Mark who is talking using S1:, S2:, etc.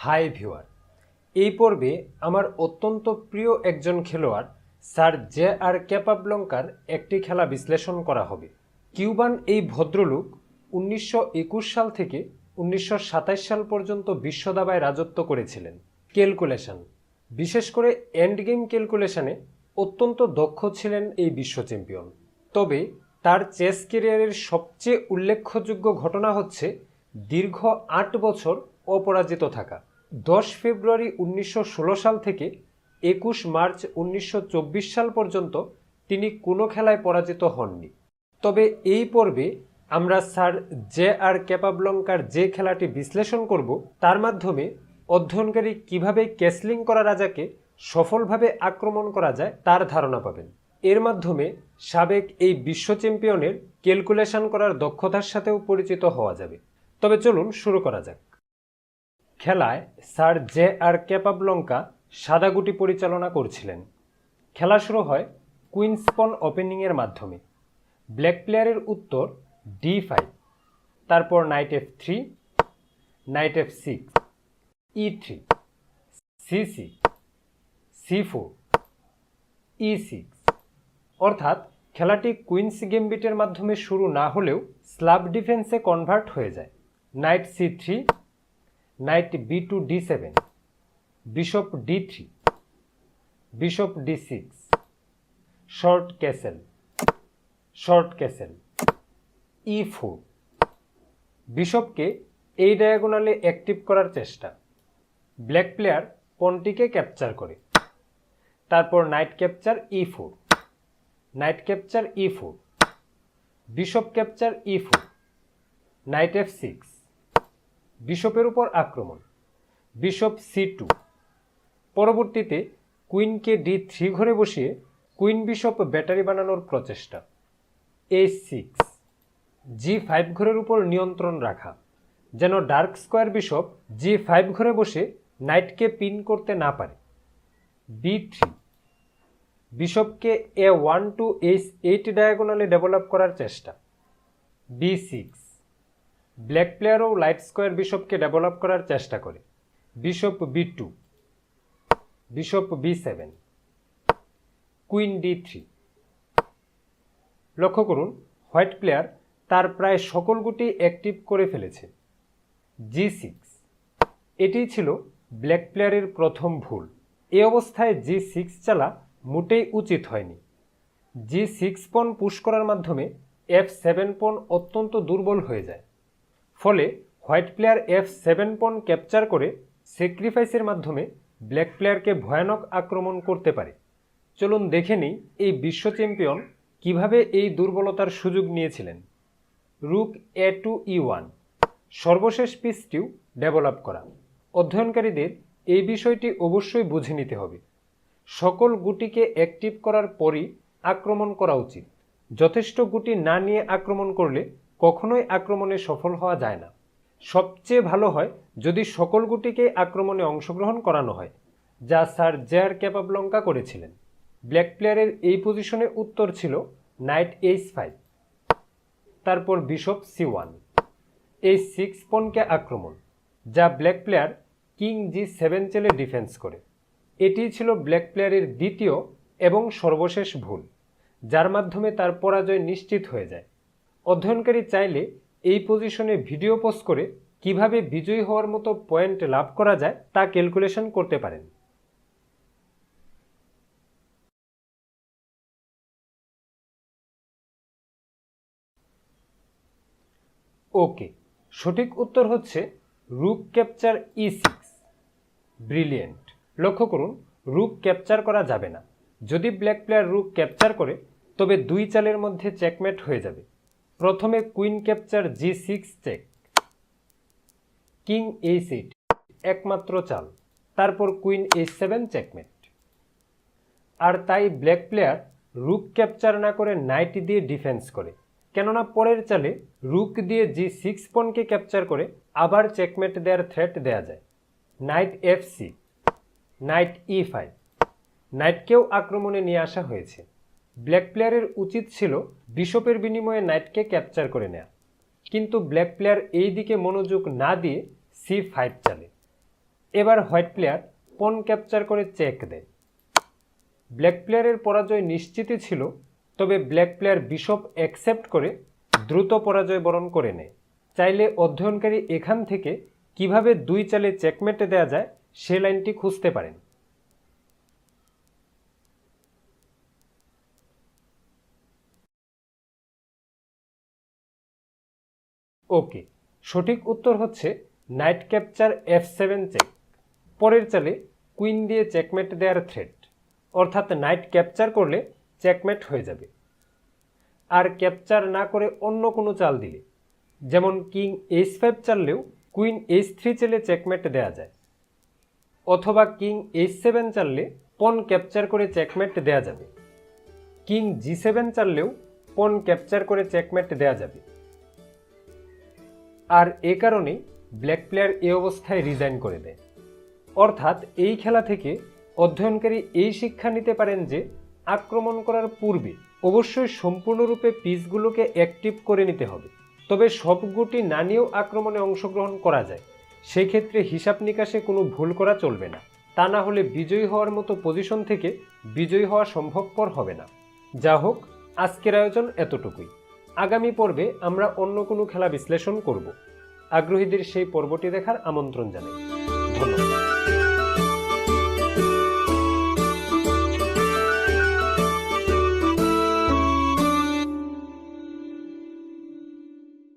S1: High viewer, এই পর্বে আমার অত্যন্ত প্রিয় একজন খেলোয়াড় স্যার জে.আর ক্যাপাব্লঙ্কার একটি খেলা বিশ্লেষণ করা হবে। কিউবান এই ভদ্রলোক 1921 সাল থেকে 1927 সাল পর্যন্ত বিশ্ব দাবায় রাজত্ব করেছিলেন। ক্যালকুলেশন, বিশেষ করে এন্ড গেম ক্যালকুলেশনে অত্যন্ত দক্ষ ছিলেন এই বিশ্ব চ্যাম্পিয়ন। তবে তার চেস ক্যারিয়ারের সবচেয়ে উল্লেখযোগ্য ঘটনা হচ্ছে দীর্ঘ 8 বছর অপরাজিত থাকা। 10 ফেব্রুয়ারি 1916 সাল থেকে 21 মার্চ 1924 সাল পর্যন্ত তিনি কোনো খেলায় পরাজিত হননি। তবে এই পর্বে আমরা স্যার জে.আর ক্যাপাব্লঙ্কার যে খেলাটি বিশ্লেষণ করব তার মাধ্যমে অধ্যয়নকারী কিভাবে ক্যাসলিং করা রাজাকে সফলভাবে আক্রমণ করা যায় তার ধারণা পাবেন। এর মাধ্যমে সাবেক এই বিশ্ব চ্যাম্পিয়নের ক্যালকুলেশন করার দক্ষতার সাথেও পরিচিত হওয়া যাবে। তবে চলুন শুরু করা যাক। খেলায় স্যার জে.আর ক্যাপাব্লঙ্কা সাদা গুটি পরিচালনা করছিলেন। খেলা শুরু হয় কুইন্স পন ওপেনিংয়ের মাধ্যমে। ব্ল্যাক প্লেয়ারের উত্তর D5, তারপর night F3, night F6, E3, C6, C4, E6। অর্থাৎ খেলাটি কুইন্স গেমবিটের মাধ্যমে শুরু না হলেও স্ল্যাব ডিফেন্সে কনভার্ট হয়ে যায়। Night C3, night B2 D7, bishop D3, bishop D6, short castle, short castle, E4। বিশপকে এই ডায়াগোনালে অ্যাক্টিভ করার চেষ্টা। ব্ল্যাক প্লেয়ার পনটিকে ক্যাপচার করে। তারপর night capture E4, night capture E4, bishop capture E4, night F6, বিশপের উপর আক্রমণ, বিশপ C2। পরবর্তীতে কুইনকে D3 ঘরে বসিয়ে কুইন বিশপ ব্যাটারি বানানোর প্রচেষ্টা। A6, G5 ঘরের উপর নিয়ন্ত্রণ রাখা, যেন ডার্ক স্কোয়ার বিশপ G5 ঘরে বসে নাইটকে পিন করতে না পারে। B3, বিশপকে A1 two H8 ডায়াগোনালে develop করার চেষ্টা। B6, ব্ল্যাক প্লেয়ারও লাইট স্কোয়ার বিশপকে ডেভেলপ করার চেষ্টা করে। Bishop B2, bishop B7, queen D3। লক্ষ্য করুন, হোয়াইট প্লেয়ার তার প্রায় সকল গুটি অ্যাক্টিভ করে ফেলেছে। G6, এটিই ছিল ব্ল্যাক প্লেয়ারের প্রথম ভুল। এই অবস্থায় G6 চালা মোটেই উচিত হয়নি। G6 পন পুশ করার মাধ্যমে F7 পন অত্যন্ত দুর্বল হয়ে যায়। ফলে হোয়াইট প্লেয়ার F7 পন ক্যাপচার করে স্যাক্রিফাইসের মাধ্যমে ব্ল্যাক প্লেয়ারকে ভয়ানক আক্রমণ করতে পারে। চলুন দেখে নিই এই বিশ্ব চ্যাম্পিয়ন কিভাবে এই দুর্বলতার সুযোগ নিয়েছিলেন। রুক A2 E1, সর্বশেষ পিসটিও ডেভেলপ করা। অধ্যয়নকারীদের এই বিষয়টি অবশ্যই বুঝে নিতে হবে। সকল গুটিকে অ্যাক্টিভ করার পরই আক্রমণ করা উচিত। যথেষ্ট গুটি না নিয়ে আক্রমণ করলে কখনোই আক্রমণে সফল হওয়া যায় না। সবচেয়ে ভালো হয় যদি সকল গুটিকে আক্রমণে অংশগ্রহণ করানো হয়, যা স্যার জে.আর ক্যাপাব্লঙ্কা করেছিলেন। ব্ল্যাক প্লেয়ারের এই পজিশনে উত্তর ছিল নাইট H5, তারপর বিশপ C1, H6 পনকে আক্রমণ, যা ব্ল্যাক প্লেয়ার কিং G7 চেলে ডিফেন্স করে। এটি ছিল ব্ল্যাক প্লেয়ারের দ্বিতীয় এবং সর্বশেষ ভুল, যার মাধ্যমে তার পরাজয় নিশ্চিত হয়ে যায়। অধ্যয়নকারী চাইলে এই পজিশনে ভিডিও পোস্ট করে কিভাবে বিজয়ী হওয়ার মতো পয়েন্ট লাভ করা যায় তা ক্যালকুলেশন করতে পারেন। ওকে, সঠিক উত্তর হচ্ছে রুক ক্যাপচার E6। ব্রিলিয়েন্ট। লক্ষ্য করুন, রুক ক্যাপচার করা যাবে না। যদি ব্ল্যাক প্লেয়ার রুক ক্যাপচার করে তবে দুই চালের মধ্যে চেকমেট হয়ে যাবে। প্রথমে queen capture G6 check, king H8 একমাত্র চাল, তারপর কুইন H7 চেকমেট। আর তাই ব্ল্যাক প্লেয়ার রুক ক্যাপচার না করে নাইট দিয়ে ডিফেন্স করে, কেননা পরের চালে রুক দিয়ে G6 পনকে ক্যাপচার করে আবার চেকমেট দেওয়ার থ্রেট দেয়া যায়। নাইট F6, নাইট E5, নাইটকেও আক্রমণে নিয়ে আসা হয়েছে। ব্ল্যাক প্লেয়ারের উচিত ছিল বিশপের বিনিময়ে নাইটকে ক্যাপচার করে নেয়া, কিন্তু ব্ল্যাক প্লেয়ার এই দিকে মনোযোগ না দিয়ে C5 চালে। এবার হোয়াইট প্লেয়ার পন ক্যাপচার করে চেক দেয়। ব্ল্যাক প্লেয়ারের পরাজয় নিশ্চিতই ছিল, তবে ব্ল্যাক প্লেয়ার বিশপ অ্যাকসেপ্ট করে দ্রুত পরাজয় বরণ করে নেয়। চাইলে অধ্যয়নকারী এখান থেকে কিভাবে 2 চালে চেকমেটে দেওয়া যায় সে লাইনটি খুঁজতে পারেন। ওকে, সঠিক উত্তর হচ্ছে নাইট ক্যাপচার F7 চেক। পরের চালে কুইন দিয়ে চেকমেট দেওয়ার থ্রেট, অর্থাৎ নাইট ক্যাপচার করলে চেকমেট হয়ে যাবে। আর ক্যাপচার না করে অন্য কোনো চাল দিলে, যেমন কিং H5 চাললেও কুইন H3 চালে চেকমেট দেওয়া যায়, অথবা কিং H7 চাললে পন ক্যাপচার করে চেকমেট দেওয়া যাবে। কিং G7 চাললেও পন ক্যাপচার করে চেকমেট দেওয়া যাবে। আর এ কারণেই ব্ল্যাক প্লেয়ার এই অবস্থায় রিজাইন করে দেয়। অর্থাৎ এই খেলা থেকে অধ্যয়নকারী এই শিক্ষা নিতে পারেন যে আক্রমণ করার পূর্বে অবশ্যই সম্পূর্ণরূপে পিসগুলোকে অ্যাক্টিভ করে নিতে হবে। তবে সব গুটি না নিয়েও আক্রমণে অংশগ্রহণ করা যায়, সেক্ষেত্রে হিসাব নিকাশে কোনো ভুল করা চলবে না। তা না হলে বিজয়ী হওয়ার মতো পজিশন থেকে বিজয়ী হওয়া সম্ভবপর হবে না। যা হোক, আজকের আয়োজন এতটুকুই। আগামী পর্বে আমরা অন্য কোনো খেলা বিশ্লেষণ করব। আগ্রহীদের সেই পর্বটি দেখার আমন্ত্রণ জানাই।